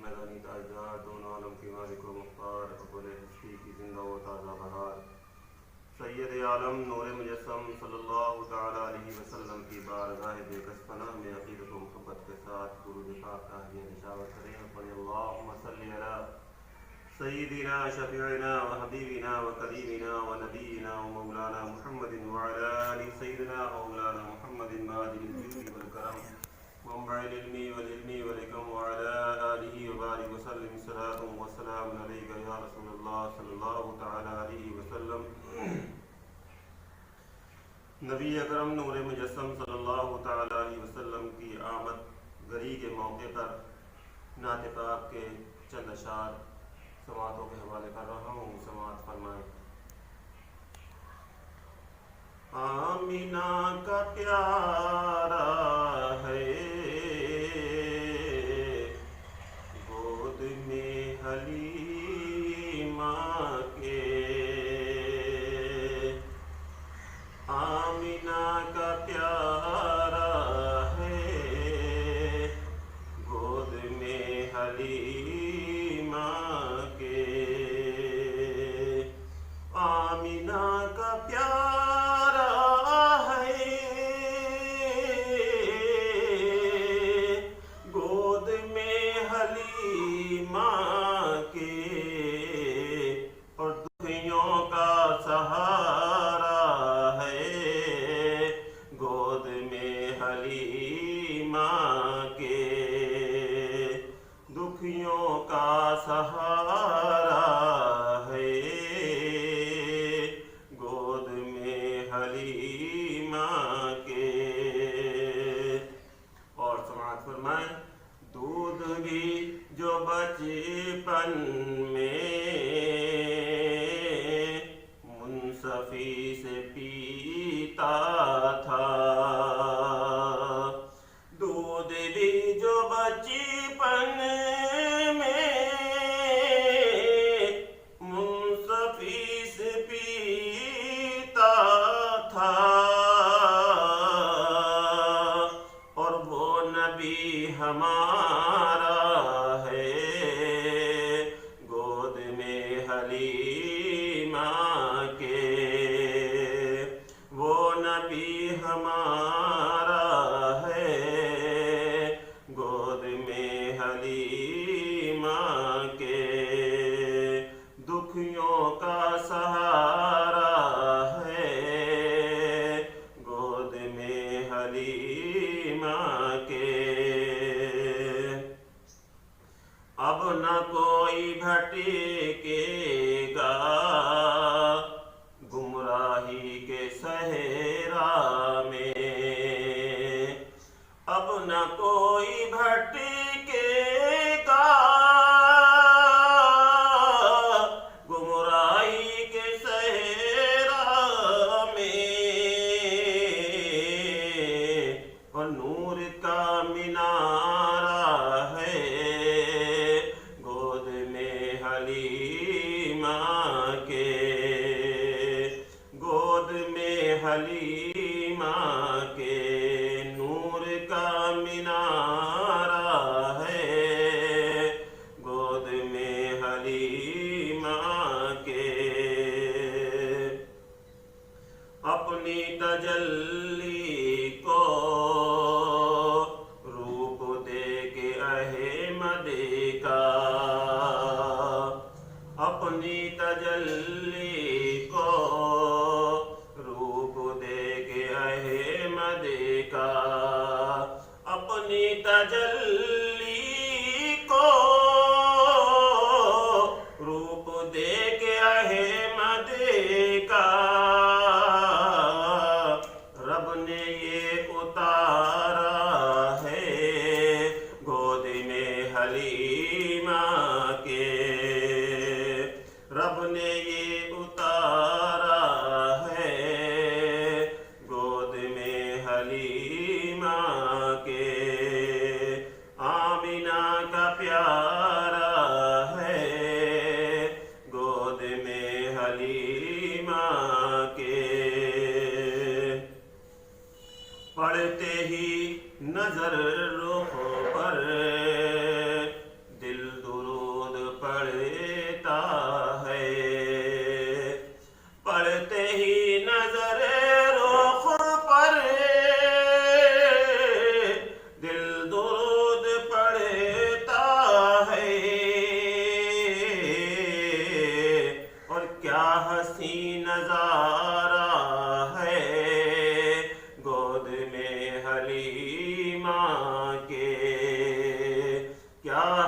میدانی تاجدار دونوں عالم کے مالک و مختار ابوال ہستی کی زندہ و تازہ بہار سید عالم نور مجسم صلی اللہ تعالیٰ علیہ وسلم کی بارگاہ بے کس پناہ میں عقیدت و محبت کے ساتھ درود پاک تحیہ نشاور کریں اور پڑھیں اللہم صلی علی سیدنا شفیعنا و حبیبنا و کریمنا و نبینا و مولانا محمد وعلی آل سیدنا مولانا محمد ماجد الجود والکرم منبع العلم والعلم والحکم وعلی آلہ وبارک وسلم صلاۃ و سلام علیک یا رسول اللہ صلی اللہ تعالی علیہ وسلم۔ نبی اکرم نور مجسم صلی اللہ تعالی علیہ وسلم کی آمد گری کے موقع پر نعت پاک کے چند اشعار سماعتوں کے حوالے کر رہا ہوں، سماعت فرمائیں۔ آمینہ کا پیارا ہے گود میں حلیمہ کے، آمینہ کا پیارا ہے گود میں حلیمہ کے، آمینہ کا پیارا ہے گود میں حلیمہ کے، اور دکھیوں کا سہارا ہے گود میں حلیمہ کے، دکھیوں کا سہارا ہے گود میں حلیمہ کے۔ اور سماعت فرمائیں۔ دودھ بھی جو بچپن میں منصفی سے پیتا تھا، دودھ بھی جو بچپن میں منصفی سے پیتا تھا، اور وہ نبی ہمارا ہے گود میں حلیمہ کے، وہ نبی ہمارا ہے گود میں حلیمہ کے، دکھیوں کا سہارا ہے گود میں حلیمہ کے۔ اب نہ کوئی بھٹکے گا گمراہی کے صحرا میں، اب نہ کوئی بھٹکے گا گمراہی کے صحرا میں، اور نور کا مینارہ ہے گود میں حلیمہ کے، گود میں حلیمہ کے، نور کا مینارہ ہے گود میں حلیمہ کے، اپنی تجلی کو روپ دے کے احمد کا، اپنی تجلی کو روپ دے کے احمد کا، اپنی تجلی کو روپ دے کے احمد کا، رب نے یہ اتارا ہے گود میں حلیمہ کے، رب نے یہ اتارا ہے گود میں حلیمہ کے، آمینہ کا پیارا ہے گود میں حلیمہ کے، پڑھتے ہی نظر رخ پر دل